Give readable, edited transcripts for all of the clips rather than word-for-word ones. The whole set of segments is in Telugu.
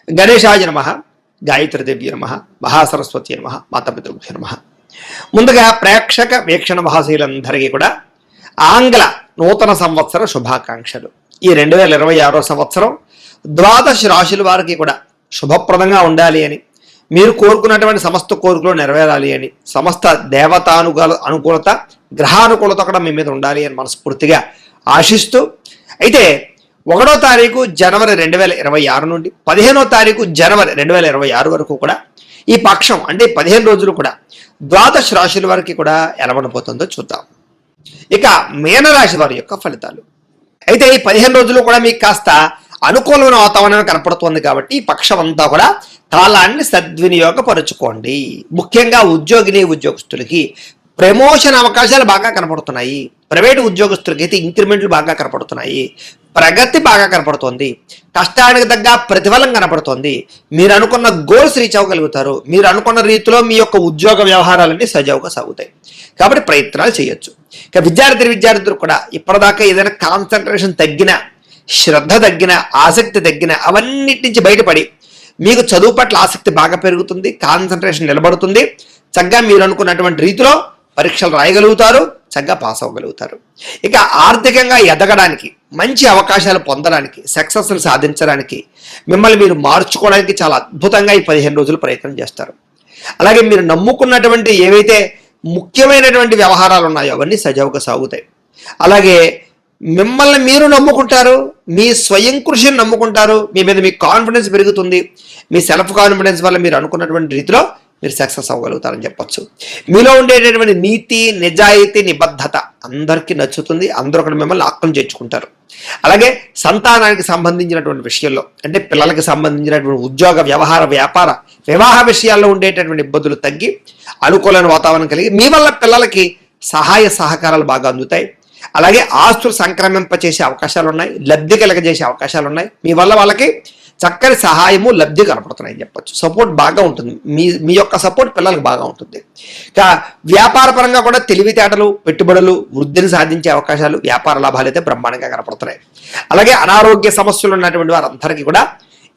గణేశాయ నమః, గాయత్రీదేవ్య నమః, మహాసరస్వతి నమః, మాతాపితృభ్యో నమః. ముందుగా ప్రేక్షక వీక్షణ మహాశీలందరికీ కూడా ఆంగ్ల నూతన సంవత్సర శుభాకాంక్షలు. ఈ 2026 సంవత్సరం ద్వాదశ రాశుల వారికి కూడా శుభప్రదంగా ఉండాలి అని, మీరు కోరుకున్నటువంటి సమస్త కోరికలు నెరవేరాలి అని, సమస్త అనుకూలత గ్రహానుకూలత కూడా మీ మీద ఉండాలి అని మనస్ఫూర్తిగా ఆశిస్తూ, అయితే 1వ తారీఖు జనవరి 2026 నుండి 15వ తారీఖు జనవరి 2026 వరకు కూడా ఈ పక్షం అంటే 15 రోజులు కూడా ద్వాదశ రాశుల వారికి కూడా ఎలా ఉండబోతుందో చూద్దాం. ఇక మీనరాశి వారి యొక్క ఫలితాలు. అయితే ఈ 15 రోజులు కూడా మీకు కాస్త అనుకూలమైన వాతావరణం కనపడుతుంది కాబట్టి ఈ పక్షం అంతా కూడా కాలాన్ని సద్వినియోగపరుచుకోండి. ముఖ్యంగా ఉద్యోగస్తులకి ప్రమోషన్ అవకాశాలు బాగా కనపడుతున్నాయి. ప్రైవేటు ఉద్యోగస్తులకి అయితే ఇంక్రిమెంట్లు బాగా కనపడుతున్నాయి. ప్రగతి బాగా కనపడుతోంది. కష్టానికి తగ్గ ప్రతిఫలం కనపడుతోంది. మీరు అనుకున్న గోల్స్ రీచ్ అవ్వగలుగుతారు. మీరు అనుకున్న రీతిలో మీ యొక్క ఉద్యోగ వ్యవహారాలన్నీ సజావుగా సాగుతాయి. కాబట్టి ప్రయత్నాలు చేయొచ్చు. ఇక విద్యార్థులు కూడా ఇప్పటిదాకా ఏదైనా కాన్సన్ట్రేషన్ తగ్గిన, శ్రద్ధ తగ్గిన, ఆసక్తి తగ్గిన అవన్నిటి నుంచి బయటపడి మీకు చదువు పట్ల ఆసక్తి బాగా పెరుగుతుంది. కాన్సన్ట్రేషన్ నిలబడుతుంది. చక్కగా మీరు అనుకున్నటువంటి రీతిలో పరీక్షలు రాయగలుగుతారు. చక్కగా పాస్ అవ్వగలుగుతారు. ఇక ఆర్థికంగా ఎదగడానికి, మంచి అవకాశాలు పొందడానికి, సక్సెస్ని సాధించడానికి, మిమ్మల్ని మీరు మార్చుకోవడానికి చాలా అద్భుతంగా ఈ 15 రోజులు ప్రయత్నం చేస్తారు. అలాగే మీరు నమ్ముకున్నటువంటి ఏవైతే ముఖ్యమైనటువంటి వ్యవహారాలు ఉన్నాయో అవన్నీ సజావుగా సాగుతాయి. అలాగే మిమ్మల్ని మీరు నమ్ముకుంటారు. మీ స్వయం కృషిని నమ్ముకుంటారు. మీ మీద మీ కాన్ఫిడెన్స్ పెరుగుతుంది. మీ సెల్ఫ్ కాన్ఫిడెన్స్ వల్ల మీరు అనుకున్నటువంటి రీతిలో మీరు సక్సెస్ అవ్వగలుగుతారని చెప్పొచ్చు. మీలో ఉండేటటువంటి నీతి, నిజాయితీ, నిబద్ధత అందరికీ నచ్చుతుంది. అందరూ కూడా మిమ్మల్ని ఆక్రమం చేర్చుకుంటారు. అలాగే సంతానానికి సంబంధించినటువంటి విషయంలో, అంటే పిల్లలకి సంబంధించినటువంటి ఉద్యోగ, వ్యవహార, వ్యాపార, వివాహ విషయాల్లో ఉండేటటువంటి ఇబ్బందులు తగ్గి అనుకూలమైన వాతావరణం కలిగి మీ వల్ల పిల్లలకి సహాయ సహకారాలు బాగా అందుతాయి. అలాగే ఆస్తులు సంక్రమింపచేసే అవకాశాలు ఉన్నాయి. లబ్ధి కలగజేసే అవకాశాలు ఉన్నాయి. మీ వల్ల వాళ్ళకి చక్కని సహాయము, లబ్ధి కనపడుతున్నాయని చెప్పొచ్చు. సపోర్ట్ బాగా ఉంటుంది. మీ యొక్క సపోర్ట్ పిల్లలకు బాగా ఉంటుంది. ఇక వ్యాపార పరంగా కూడా తెలివితేటలు, పెట్టుబడులు, వృద్ధిని సాధించే అవకాశాలు, వ్యాపార లాభాలు అయితే బ్రహ్మాండంగా కనపడుతున్నాయి. అలాగే అనారోగ్య సమస్యలు ఉన్నటువంటి వారందరికీ కూడా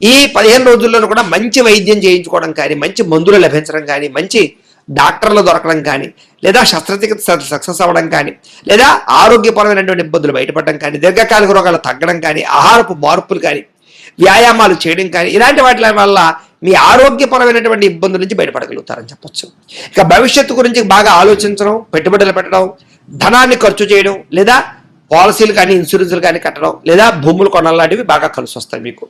ఈ 15 రోజుల్లోనూ కూడా మంచి వైద్యం చేయించుకోవడం కానీ, మంచి మందులు లభించడం కానీ, మంచి డాక్టర్లు దొరకడం కానీ, లేదా శస్త్రచికిత్స సక్సెస్ అవ్వడం కానీ, లేదా ఆరోగ్యపరమైనటువంటి ఇబ్బందులు బయటపడడం కానీ, దీర్ఘకాలిక రోగాలు తగ్గడం కానీ, ఆహారపు మార్పులు కానీ, వ్యాయామాలు చేయడం కానీ, ఇలాంటి వాటి వల్ల మీ ఆరోగ్యపరమైనటువంటి ఇబ్బందుల నుంచి బయటపడగలుగుతారని చెప్పొచ్చు. ఇక భవిష్యత్తు గురించి బాగా ఆలోచించడం, పెట్టుబడులు పెట్టడం, ధనాన్ని ఖర్చు చేయడం, లేదా పాలసీలు కానీ, ఇన్సూరెన్స్లు కానీ కట్టడం, లేదా భూములు కొనడం లాంటివి బాగా కలిసి వస్తాయి మీకు.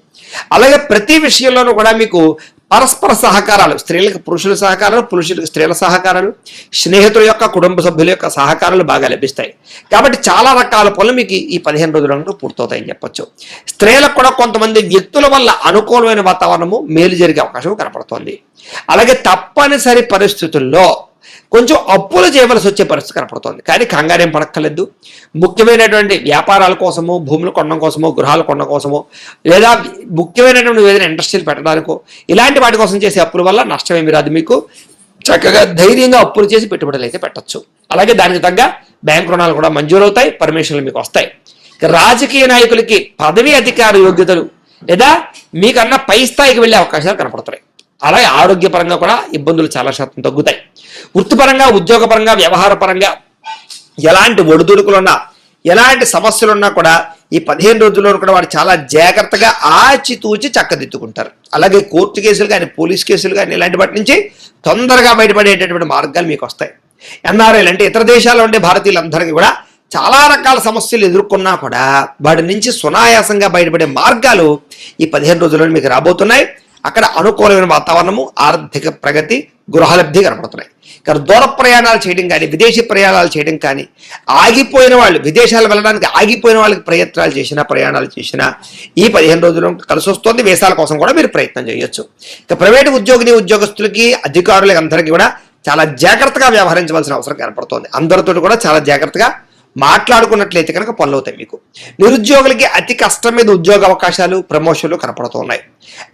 అలాగే ప్రతి విషయంలోనూ కూడా మీకు పరస్పర సహకారాలు, స్త్రీలకు పురుషుల సహకారాలు, పురుషులకు స్త్రీల సహకారాలు, స్నేహితుల యొక్క, కుటుంబ సభ్యుల యొక్క సహకారాలు బాగా లభిస్తాయి. కాబట్టి చాలా రకాల పనులు మీకు ఈ 15 రోజులలో పూర్తవుతాయని చెప్పొచ్చు. స్త్రీలకు కూడా కొంతమంది వ్యక్తుల వల్ల అనుకూలమైన వాతావరణము, మేలు జరిగే అవకాశం కనపడుతోంది. అలాగే తప్పనిసరి పరిస్థితుల్లో కొంచెం అప్పులు చేయవలసి వచ్చే పరిస్థితి కనపడుతోంది. కానీ కంగారేం పడక్కర్లేదు. ముఖ్యమైనటువంటి వ్యాపారాల కోసమో, భూములు కొనడం కోసమో, గృహాలు కొనడం కోసమో, లేదా ముఖ్యమైనటువంటి ఏదైనా ఇండస్ట్రీలు పెట్టడానికో, ఇలాంటి వాటి కోసం చేసే అప్పుల వల్ల నష్టమేమి రాదు. మీకు చక్కగా ధైర్యంగా అప్పులు చేసి పెట్టుబడులు అయితే పెట్టచ్చు. అలాగే దానికి తగ్గ బ్యాంకు రుణాలు కూడా మంజూరవుతాయి. పర్మిషన్లు మీకు వస్తాయి. రాజకీయ నాయకులకి పదవి, అధికార యోగ్యతలు లేదా మీకన్నా పై స్థాయికి వెళ్ళే అవకాశాలు కనపడతాయి. అలాగే ఆరోగ్యపరంగా కూడా ఇబ్బందులు చాలా శాతం తగ్గుతాయి. వృత్తిపరంగా, ఉద్యోగపరంగా, వ్యవహార పరంగా ఎలాంటి ఒడిదుడుకులున్నా, ఎలాంటి సమస్యలున్నా కూడా ఈ 15 రోజుల్లో కూడా వారు చాలా జాగ్రత్తగా ఆచితూచి చక్కదిద్దుకుంటారు. అలాగే కోర్టు కేసులు కానీ, పోలీస్ కేసులు కానీ ఇలాంటి వాటి నుంచి తొందరగా బయటపడేటటువంటి మార్గాలు మీకు వస్తాయి. ఎన్ఆర్ఐలు అంటే ఇతర దేశాల్లో ఉండే భారతీయులందరికీ కూడా చాలా రకాల సమస్యలు ఎదుర్కొన్నా కూడా వాటి నుంచి సునాయాసంగా బయటపడే మార్గాలు ఈ 15 రోజుల్లో మీకు రాబోతున్నాయి. అక్కడ అనుకూలమైన వాతావరణము, ఆర్థిక ప్రగతి, గృహలబ్ధి కనపడుతున్నాయి. ఇక్కడ దూర ప్రయాణాలు చేయడం కానీ, విదేశీ ప్రయాణాలు చేయడం కానీ, ఆగిపోయిన వాళ్ళు విదేశాలు వెళ్ళడానికి ఆగిపోయిన వాళ్ళకి ప్రయాణాలు చేసినా ఈ 15 రోజులు కలిసి వస్తుంది. వేసాల కోసం కూడా మీరు ప్రయత్నం చేయొచ్చు. ఇక ప్రైవేటు ఉద్యోగస్తులకి, అధికారులకి అందరికీ కూడా చాలా జాగ్రత్తగా వ్యవహరించవలసిన అవసరం కనపడుతోంది. అందరితో కూడా చాలా జాగ్రత్తగా మాట్లాడుకున్నట్లయితే కనుక పనులు అవుతాయి. మీకు నిరుద్యోగులకి అతి కష్టం మీద ఉద్యోగ అవకాశాలు, ప్రమోషన్లు కనపడుతున్నాయి.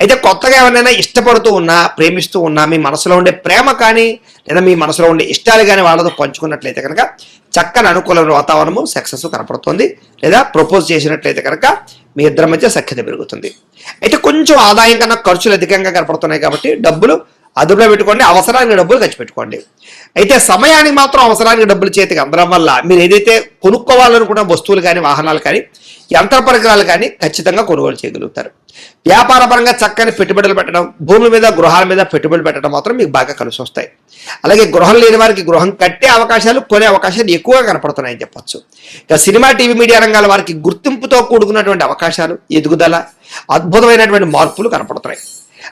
అయితే కొత్తగా ఎవరైనా ఇష్టపడుతూ ఉన్నా, ప్రేమిస్తూ ఉన్నా, మీ మనసులో ఉండే ప్రేమ కానీ లేదా మీ మనసులో ఉండే ఇష్టాలు కానీ వాళ్ళతో పంచుకున్నట్లయితే కనుక చక్కని అనుకూల వాతావరణము, సక్సెస్ కనపడుతుంది. లేదా ప్రపోజ్ చేసినట్లయితే కనుక మీ ఇద్దరి మధ్య సఖ్యత పెరుగుతుంది. అయితే కొంచెం ఆదాయం కన్నా ఖర్చులు అధికంగా కనపడుతున్నాయి కాబట్టి డబ్బులు అదుపులో పెట్టుకోండి, అవసరానికి డబ్బులు ఖర్చు పెట్టుకోండి. అయితే సమయానికి మాత్రం అవసరానికి డబ్బులు చేతికి అందడం వల్ల మీరు ఏదైతే కొనుక్కోవాలనుకున్న వస్తువులు కానీ, వాహనాలు కానీ, యంత్ర పరికరాలు కానీ ఖచ్చితంగా కొనుగోలు చేయగలుగుతారు. వ్యాపార పరంగా చక్కని పెట్టుబడులు పెట్టడం, భూమి మీద, గృహాల మీద పెట్టుబడులు పెట్టడం మాత్రం మీకు బాగా కలిసి వస్తాయి. అలాగే గృహం లేని వారికి గృహం కట్టే అవకాశాలు, కొనే అవకాశాలు ఎక్కువగా కనపడుతున్నాయని చెప్పొచ్చు. ఇక సినిమా, టీవీ, మీడియా రంగాల వారికి గుర్తింపుతో కూడుకున్నటువంటి అవకాశాలు, ఎదుగుదల, అద్భుతమైనటువంటి మార్పులు కనపడుతున్నాయి.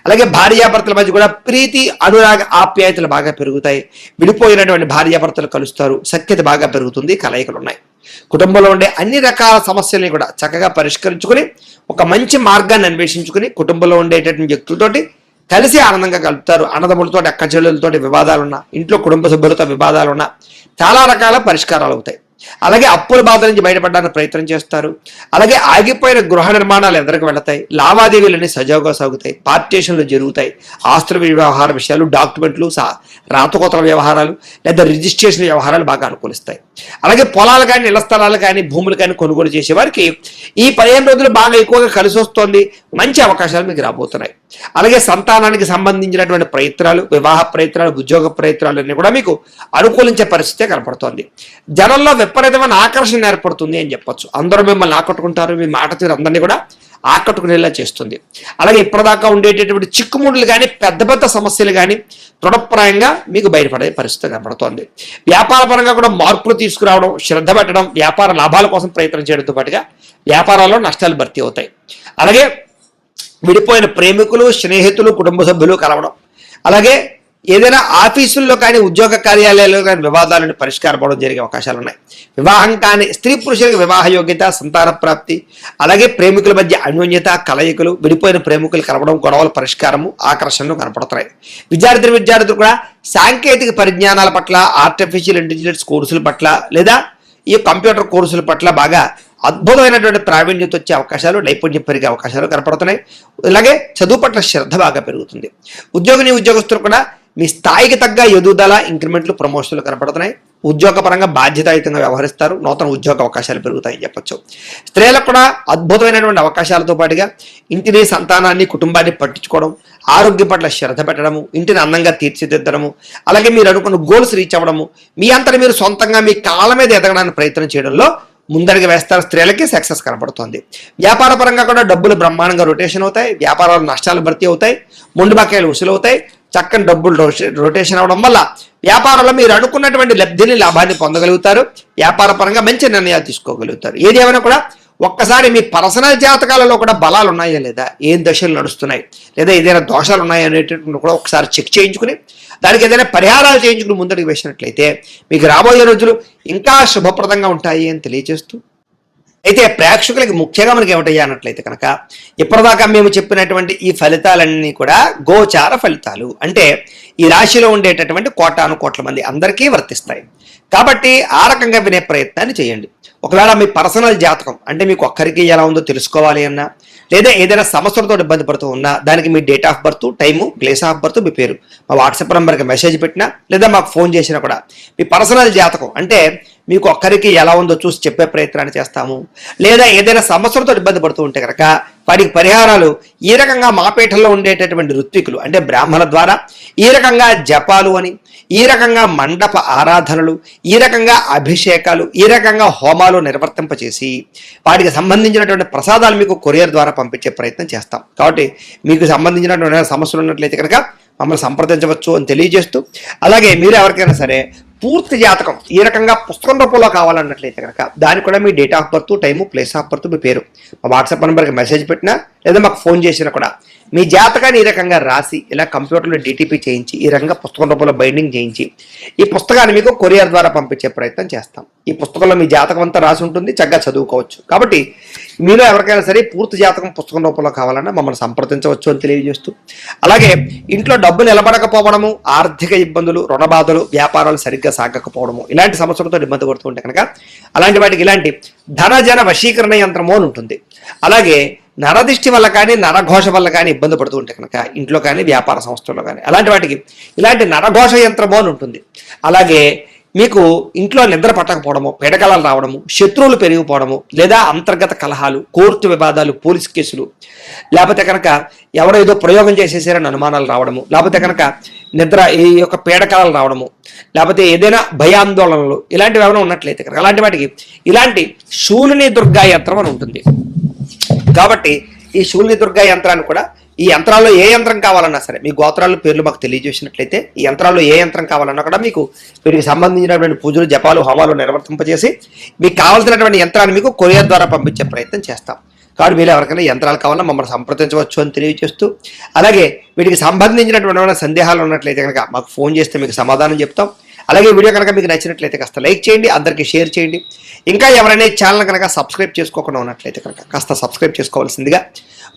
అలాగే భార్యాభర్తల మధ్య కూడా ప్రీతి, అనురాగ, ఆప్యాయతలు బాగా పెరుగుతాయి. విడిపోయినటువంటి భార్యాభర్తలు కలుస్తారు, సఖ్యత బాగా పెరుగుతుంది, కలయికలు ఉన్నాయి. కుటుంబంలో ఉండే అన్ని రకాల సమస్యల్ని కూడా చక్కగా పరిష్కరించుకుని ఒక మంచి మార్గాన్ని అన్వేషించుకుని కుటుంబంలో ఉండేటటువంటి వ్యక్తులతోటి కలిసి ఆనందంగా కలుపుతారు. అన్నదమ్ములతో, అక్క చెల్లెలతో వివాదాలున్నా, ఇంట్లో కుటుంబ సభ్యులతో వివాదాలున్నా చాలా రకాల పరిష్కారాలు అవుతాయి. అలాగే అప్పుల బాధ నుంచి బయటపడడానికి ప్రయత్నం చేస్తారు. అలాగే ఆగిపోయిన గృహ నిర్మాణాలు ఎదురుకు వెళతాయి. లావాదేవీలన్నీ సజావుగా సాగుతాయి. పార్టీషన్లు జరుగుతాయి. ఆస్తుల వ్యవహార విషయాలు, డాక్యుమెంట్లు, రాతకోతల వ్యవహారాలు లేదా రిజిస్ట్రేషన్ వ్యవహారాలు బాగా అనుకూలిస్తాయి. అలాగే పొలాలు కానీ, ఇళ్ల స్థలాలు కానీ, భూములు కానీ కొనుగోలు చేసే వారికి ఈ 15 రోజులు బాగా ఎక్కువగా కలిసి వస్తుంది. మంచి అవకాశాలు మీకు రాబోతున్నాయి. అలాగే సంతానానికి సంబంధించినటువంటి ప్రయత్నాలు, వివాహ ప్రయత్నాలు, ఉద్యోగ ప్రయత్నాలు అన్నీ కూడా మీకు అనుకూలించే పరిస్థితే కనపడుతోంది. జనంలో విపరీతమైన ఆకర్షణ ఏర్పడుతుంది అని చెప్పొచ్చు. అందరూ మిమ్మల్ని ఆకట్టుకుంటారు. మీ మాట తీరు అందరినీ కూడా ఆకట్టుకునేలా చేస్తుంది. అలాగే ఇప్పటిదాకా ఉండేటటువంటి చిక్కుముడులు కానీ, పెద్ద పెద్ద సమస్యలు కానీ దృఢప్రాయంగా మీకు బయటపడే పరిస్థితి కనపడుతోంది. వ్యాపార పరంగా కూడా మార్పులు తీసుకురావడం, శ్రద్ధ పెట్టడం, వ్యాపార లాభాల కోసం ప్రయత్నం చేయడంతో పాటుగా వ్యాపారాల్లో నష్టాలు భర్తీ అవుతాయి. అలాగే విడిపోయిన ప్రేమికులు, స్నేహితులు, కుటుంబ సభ్యులు కలవడం, అలాగే ఏదైనా ఆఫీసుల్లో కానీ, ఉద్యోగ కార్యాలయాల్లో కానీ వివాదాలను పరిష్కారపడడం జరిగే అవకాశాలు ఉన్నాయి. వివాహం కానీ స్త్రీ పురుషులకు వివాహ యోగ్యత, సంతాన ప్రాప్తి, అలాగే ప్రేమికుల మధ్య అన్యోన్యత, కలయికలు, విడిపోయిన ప్రేమికులు కలవడం, గొడవల పరిష్కారము, ఆకర్షణలు కనపడుతున్నాయి. విద్యార్థులు కూడా సాంకేతిక పరిజ్ఞానాల పట్ల, ఆర్టిఫిషియల్ ఇంటెలిజెన్స్ కోర్సుల పట్ల లేదా ఈ కంప్యూటర్ కోర్సుల పట్ల బాగా అద్భుతమైనటువంటి ప్రావీణ్యత వచ్చే అవకాశాలు, నైపుణ్యం పెరిగే అవకాశాలు కనపడుతున్నాయి. అలాగే చదువు పట్ల శ్రద్ధ బాగా పెరుగుతుంది. ఉద్యోగస్తులు కూడా మీ స్థాయికి తగ్గ ఎదుగుదల, ఇంక్రిమెంట్లు, ప్రమోషన్లు కనపడుతున్నాయి. ఉద్యోగపరంగా బాధ్యతాయుతంగా వ్యవహరిస్తారు. నూతన ఉద్యోగ అవకాశాలు పెరుగుతాయని చెప్పొచ్చు. స్త్రీలకు కూడా అద్భుతమైనటువంటి అవకాశాలతో పాటుగా ఇంటిని, సంతానాన్ని, కుటుంబాన్ని పట్టించుకోవడం, ఆరోగ్యం పట్ల శ్రద్ధ పెట్టడము, ఇంటిని అందంగా తీర్చిదిద్దడము, అలాగే మీరు అనుకున్న గోల్స్ రీచ్ అవ్వడము, మీ అంతటా మీరు సొంతంగా మీ కాళ్ళ మీద ఎదగడానికి ప్రయత్నం చేయడంలో ముందడుగు వేస్తారు. స్త్రీలకి సక్సెస్ కనపడుతుంది. వ్యాపార పరంగా కూడా డబ్బులు బ్రహ్మాండంగా రొటేషన్ అవుతాయి. వ్యాపారాలు నష్టాలు భర్తీ అవుతాయి. మొండి బకాయిలు వసూలవుతాయి. చక్కని డబ్బులు రొటేషన్ అవడం వల్ల వ్యాపారంలో మీరు అనుకున్నటువంటి లబ్ధిని, లాభాన్ని పొందగలుగుతారు. వ్యాపార పరంగా మంచి నిర్ణయాలు తీసుకోగలుగుతారు. ఏది ఏమైనా కూడా ఒక్కసారి మీ పర్సనల్ జాతకాలలో కూడా బలాలు ఉన్నాయా లేదా, ఏం దశలు నడుస్తున్నాయి, లేదా ఏదైనా దోషాలు ఉన్నాయా అనేటటువంటి కూడా ఒకసారి చెక్ చేయించుకుని దానికి ఏదైనా పరిహారాలు చేయించుకుని ముందడుగు వేసినట్లయితే మీకు రాబోయే రోజులు ఇంకా శుభప్రదంగా ఉంటాయి అని తెలియజేస్తూ, అయితే ప్రేక్షకులకి ముఖ్యంగా మనకి ఏమిటయ్యా అన్నట్లయితే కనుక ఇప్పటిదాకా మేము చెప్పినటువంటి ఈ ఫలితాలన్నీ కూడా గోచార ఫలితాలు, అంటే ఈ రాశిలో ఉండేటటువంటి కోటాను కోట్ల మంది అందరికీ వర్తిస్తాయి. కాబట్టి ఆ రకంగా వినే ప్రయత్నాన్ని చేయండి. ఒకవేళ మీ పర్సనల్ జాతకం అంటే మీకు ఒక్కరికి ఎలా ఉందో తెలుసుకోవాలి అన్నా, లేదా ఏదైనా సమస్యలతో ఇబ్బంది పడుతూ ఉన్నా దానికి మీ date of birth, time, place of birth, మీ పేరు మా వాట్సాప్ నెంబర్కి మెసేజ్ పెట్టినా లేదా మాకు ఫోన్ చేసినా కూడా మీ పర్సనల్ జాతకం అంటే మీకు ఒక్కరికి ఎలా ఉందో చూసి చెప్పే ప్రయత్నాన్ని చేస్తాము. లేదా ఏదైనా సమస్యలతో ఇబ్బంది పడుతూ ఉంటే కనుక వాటికి పరిహారాలు ఈ రకంగా మా పీఠంలో ఉండేటటువంటి ఋత్వికులు అంటే బ్రాహ్మణుల ద్వారా ఈ రకంగా జపాలు అని, ఈ రకంగా మండప ఆరాధనలు, ఈ రకంగా అభిషేకాలు, ఈ రకంగా హోమాలు నిర్వర్తింపచేసి వాటికి సంబంధించినటువంటి ప్రసాదాలు మీకు కొరియర్ ద్వారా పంపించే ప్రయత్నం చేస్తాం. కాబట్టి మీకు సంబంధించినటువంటి సమస్యలు ఉన్నట్లయితే కనుక మమ్మల్ని సంప్రదించవచ్చు అని తెలియజేస్తూ, అలాగే మీరు ఎవరికైనా సరే పూర్తి జాతకం ఈ రకంగా పుస్తకం రూపంలో కావాలన్నట్లయితే కనుక దానికి కూడా మీ date of birth, time, place of birth, మీ పేరు మా వాట్సాప్ నెంబర్కి మెసేజ్ పెట్టినా లేదా మాకు ఫోన్ చేసినా కూడా మీ జాతకాన్ని ఈ రకంగా రాసి ఇలా కంప్యూటర్లో డిటిపి చేయించి ఈ రకంగా పుస్తకం రూపంలో బైండింగ్ చేయించి ఈ పుస్తకాన్ని మీకు కొరియర్ ద్వారా పంపించే ప్రయత్నం చేస్తాం. ఈ పుస్తకంలో మీ జాతకం అంతా రాసి ఉంటుంది, చక్కగా చదువుకోవచ్చు. కాబట్టి మీలో ఎవరికైనా సరే పూర్తి జాతకం పుస్తకం రూపంలో కావాలన్నా మమ్మల్ని సంప్రదించవచ్చు అని తెలియజేస్తూ, అలాగే ఇంట్లో డబ్బు నిలబడకపోవడము, ఆర్థిక ఇబ్బందులు, రుణ బాధలు, వ్యాపారాలు సరిగ్గా సాగకపోవడము, ఇలాంటి సమస్యలతో ఇబ్బంది పడుతుంటే కనుక అలాంటి వాటికి ఇలాంటి ధనజన వశీకరణ యంత్రము అని ఉంటుంది. అలాగే నరదిష్టి వల్ల కానీ, నరఘోష వల్ల కానీ ఇబ్బంది పడుతూ ఉంటే కనుక ఇంట్లో కానీ, వ్యాపార సంస్థల్లో కానీ అలాంటి వాటికి ఇలాంటి నరఘోష యంత్రము అని ఉంటుంది. అలాగే మీకు ఇంట్లో నిద్ర పట్టకపోవడము, పీడకలాలు రావడము, శత్రువులు పెరిగిపోవడము, లేదా అంతర్గత కలహాలు, కోర్టు వివాదాలు, పోలీస్ కేసులు, లేకపోతే కనుక ఎవరో ఏదో ప్రయోగం చేసేసారని అనుమానాలు రావడము, లేకపోతే కనుక నిద్ర ఈ యొక్క పీడకలాలు రావడము, లేకపోతే ఏదైనా భయాందోళనలు ఇలాంటివి ఏమైనా ఉన్నట్లయితే కనుక అలాంటి వాటికి ఇలాంటి శూలిని దుర్గా యంత్రం అని ఉంటుంది. కాబట్టి ఈ శూలిని దుర్గా యంత్రాన్ని కూడా ఈ యంత్రాల్లో ఏ యంత్రం కావాలన్నా సరే మీ గోత్రాల పేర్లు మాకు తెలియజేసినట్లయితే ఈ యంత్రాల్లో ఏ యంత్రం కావాలన్నా కూడా మీకు వీటికి సంబంధించినటువంటి పూజలు, జపాలు, హోమాలు నిర్వర్తింపజేసి మీకు కావాల్సినటువంటి యంత్రాన్ని మీకు కొరియర్ ద్వారా పంపించే ప్రయత్నం చేస్తాం. కాబట్టి మీరు ఎవరికైనా యంత్రాలు కావాలన్నా మమ్మల్ని సంప్రదించవచ్చు అని తెలియజేస్తూ, అలాగే వీటికి సంబంధించినటువంటి సందేహాలు ఉన్నట్లయితే కనుక మాకు ఫోన్ చేస్తే మీకు సమాధానం చెప్తాం. అలాగే వీడియో కనుక మీకు నచ్చినట్లయితే కాస్త లైక్ చేయండి, అందరికీ షేర్ చేయండి. ఇంకా ఎవరైనా ఛానల్ కనుక సబ్స్క్రైబ్ చేసుకోకుండా ఉన్నట్లయితే కనుక కాస్త సబ్స్క్రైబ్ చేసుకోవాల్సిందిగా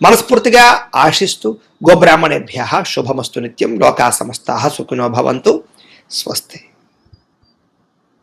మనస్ఫూర్తిగా ఆశిస్తూ, గోబ్రాహ్మణేభ్యః శుభమస్తు నిత్యం, లోకా సమస్తాః సుఖినో భవంతు, స్వస్తి.